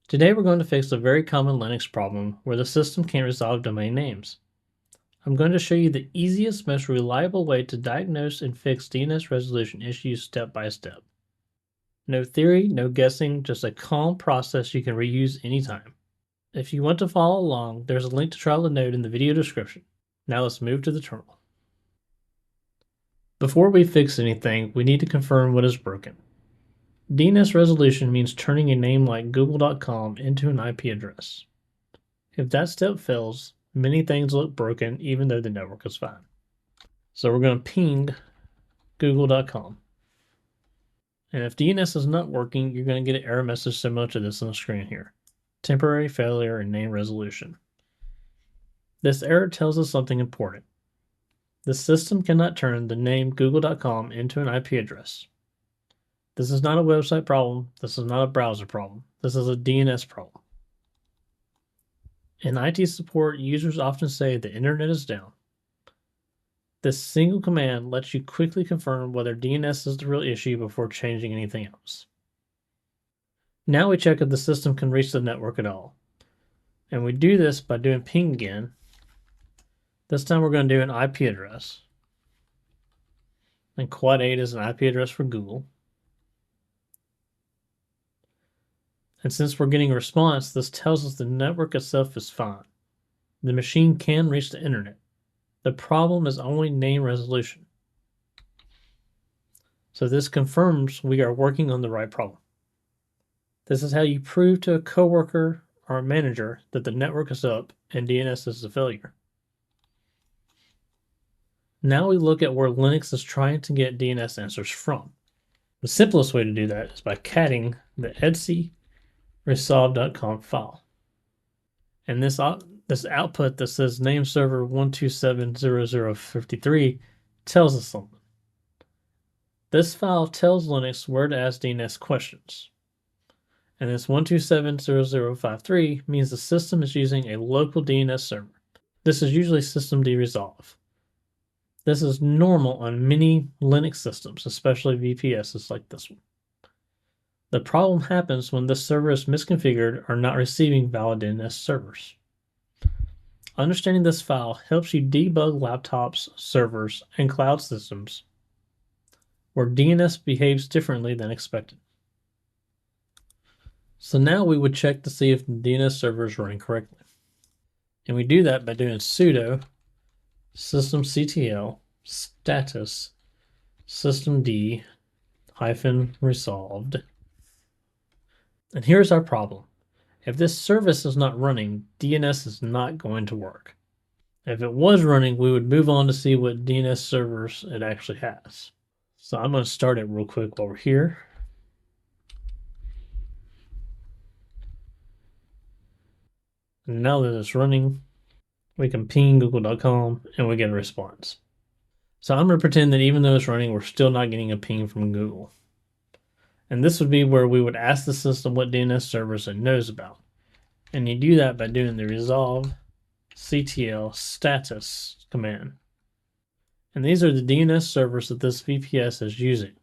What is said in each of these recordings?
Today we're going to fix a very common Linux problem where the system can't resolve domain names. I'm going to show you the easiest, most reliable way to diagnose and fix DNS resolution issues step by step. No theory, no guessing, just a calm process you can reuse anytime. If you want to follow along, there's a link to try the node in the video description. Now let's move to the terminal. Before we fix anything, we need to confirm what is broken. DNS resolution means turning a name like google.com into an IP address. If that step fails, many things look broken even though the network is fine. So we're going to ping google.com. And if DNS is not working, you're going to get an error message similar to this on the screen here. Temporary failure in name resolution. This error tells us something important. The system cannot turn the name google.com into an IP address. This is not a website problem. This is not a browser problem. This is a DNS problem. In IT support, users often say the internet is down. This single command lets you quickly confirm whether DNS is the real issue before changing anything else. Now we check if the system can reach the network at all. And we do this by doing ping again. This time we're going to do an IP address. And quad 8 is an IP address for Google. And since we're getting a response, this tells us the network itself is fine. The machine can reach the internet. The problem is only name resolution. So this confirms we are working on the right problem. This is how you prove to a coworker or a manager that the network is up and DNS is a failure. Now we look at where Linux is trying to get DNS answers from. The simplest way to do that is by catting the etc resolve.conf file. And this output that says name server 127.0.0.53 tells us something. This file tells Linux where to ask DNS questions. And this 127.0.0.53 means the system is using a local DNS server. This is usually systemd resolve. This is normal on many Linux systems, especially VPSs like this one. The problem happens when this server is misconfigured or not receiving valid DNS servers. Understanding this file helps you debug laptops, servers, and cloud systems where DNS behaves differently than expected. So now we would check to see if the DNS server is running correctly. And we do that by doing sudo systemctl status systemd -resolved. And here's our problem. If this service is not running, DNS is not going to work. If it was running, we would move on to see what DNS servers it actually has. So I'm going to start it real quick while we're here. And now that it's running, we can ping google.com and we get a response. So I'm going to pretend that even though it's running, we're still not getting a ping from Google. And this would be where we would ask the system what DNS servers it knows about. And you do that by doing the resolve ctl status command. And these are the DNS servers that this VPS is using.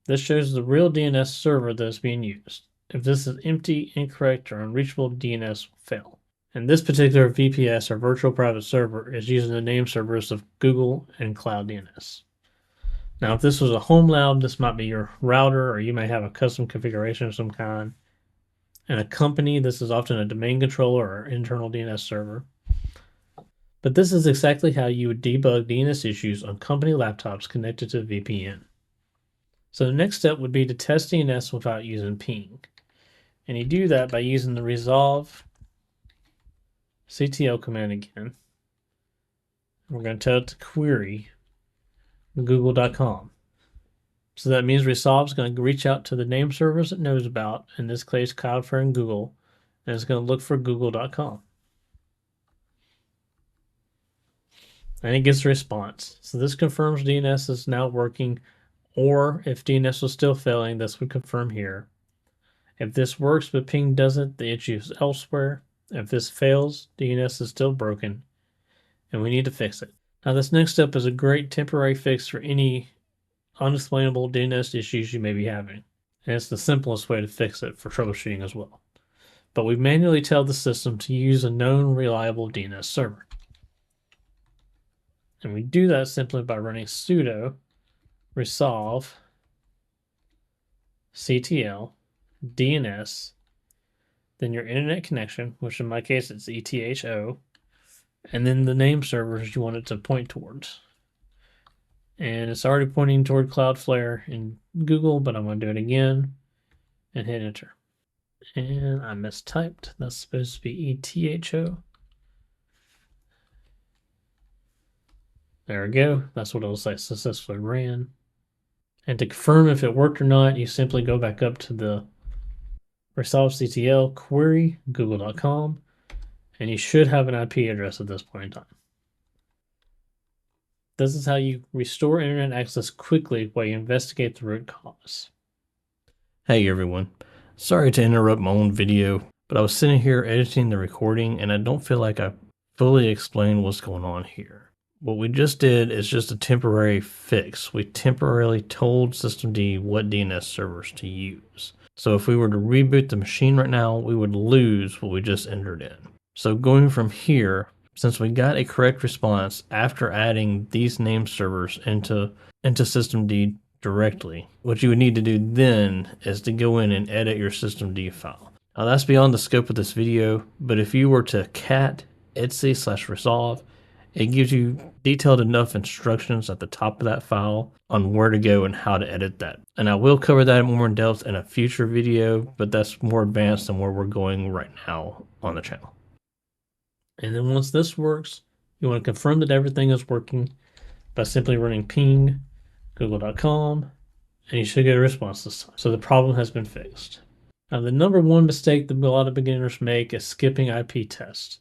This shows the real DNS server that is being used. If this is empty, incorrect, or unreachable, DNS will fail. And this particular VPS or virtual private server is using the name servers of Google and Cloud DNS. Now, if this was a home lab, this might be your router, or you may have a custom configuration of some kind. And a company, this is often a domain controller or internal DNS server. But this is exactly how you would debug DNS issues on company laptops connected to VPN. So the next step would be to test DNS without using ping. And you do that by using the resolve ctl command again. We're going to tell it to query google.com. So that means resolve is going to reach out to the name servers it knows about, in this case Cloudflare and Google, and it's going to look for google.com. And it gets a response. So this confirms DNS is now working, or if DNS was still failing, this would confirm here. If this works but ping doesn't, the issue is elsewhere. If this fails, DNS is still broken, and we need to fix it. Now this next step is a great temporary fix for any unexplainable DNS issues you may be having. And it's the simplest way to fix it for troubleshooting as well. but we manually tell the system to use a known reliable DNS server. And we do that simply by running sudo resolve ctl DNS, then your internet connection, which in my case it's etho, and then the name servers you want it to point towards. And it's already pointing toward Cloudflare in Google, but I'm going to do it again and hit enter. And I mistyped. That's supposed to be etho. There we go. That's what it'll say, successfully ran. And to confirm if it worked or not, you simply go back up to the resolvectl query google.com, and you should have an IP address at this point in time. This is how you restore internet access quickly while you investigate the root cause. Hey everyone, sorry to interrupt my own video, but I was sitting here editing the recording and I don't feel like I fully explained what's going on here. What we just did is just a temporary fix. We temporarily told systemd what DNS servers to use. So if we were to reboot the machine right now, we would lose what we just entered in. So going from here, since we got a correct response after adding these name servers into systemd directly, what you would need to do then is to go in and edit your systemd file. Now that's beyond the scope of this video, but if you were to cat etc/resolve, it gives you detailed enough instructions at the top of that file on where to go and how to edit that. And I will cover that more in depth in a future video, but that's more advanced than where we're going right now on the channel. And then once this works, you want to confirm that everything is working by simply running ping google.com, and you should get a response this time. So the problem has been fixed. Now the number one mistake that a lot of beginners make is skipping IP tests.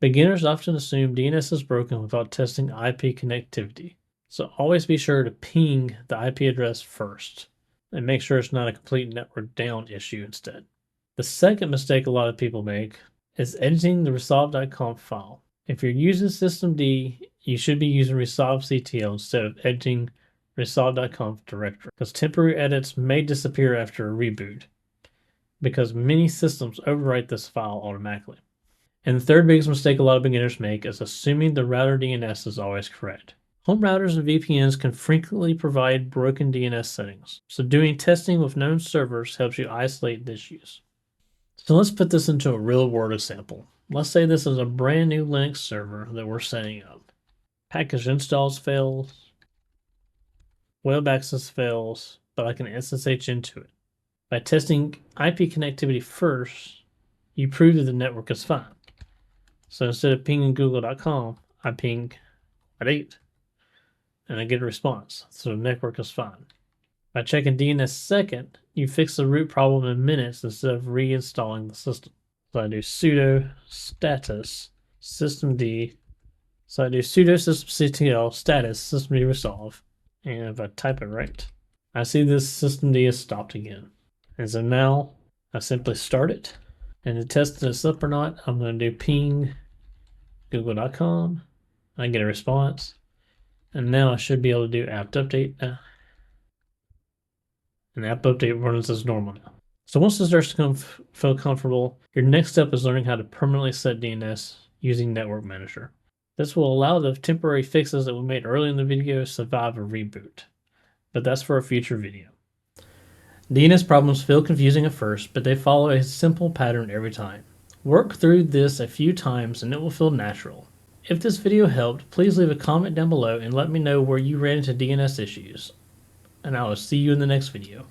Beginners often assume DNS is broken without testing IP connectivity. So always be sure to ping the IP address first and make sure it's not a complete network down issue instead. The second mistake a lot of people make is editing the resolve.conf file. If you're using systemd, you should be using resolvectl instead of editing resolve.conf directory, because temporary edits may disappear after a reboot because many systems overwrite this file automatically. And the third biggest mistake a lot of beginners make is assuming the router DNS is always correct. Home routers and VPNs can frequently provide broken DNS settings, so doing testing with known servers helps you isolate issues. So let's put this into a real-world example. Let's say this is a brand new Linux server that we're setting up. Package installs fails, web access fails, but I can SSH into it. By testing IP connectivity first, you prove that the network is fine. So instead of pinging google.com, I ping at 8, and I get a response. So the network is fine. By checking DNS second, you fix the root problem in minutes instead of reinstalling the system. So I do sudo status systemd. So I do sudo systemctl status systemd resolve. And if I type it right, I see this systemd is stopped again. And so now I simply start it. And to test this up or not, I'm going to do ping google.com. I get a response. And now I should be able to do apt update now. And the app update runs as normal now. So once it starts to feel comfortable, your next step is learning how to permanently set DNS using Network Manager. This will allow the temporary fixes that we made early in the video to survive a reboot. But that's for a future video. DNS problems feel confusing at first, but they follow a simple pattern every time. Work through this a few times and it will feel natural. If this video helped, please leave a comment down below and let me know where you ran into DNS issues. And I will see you in the next video.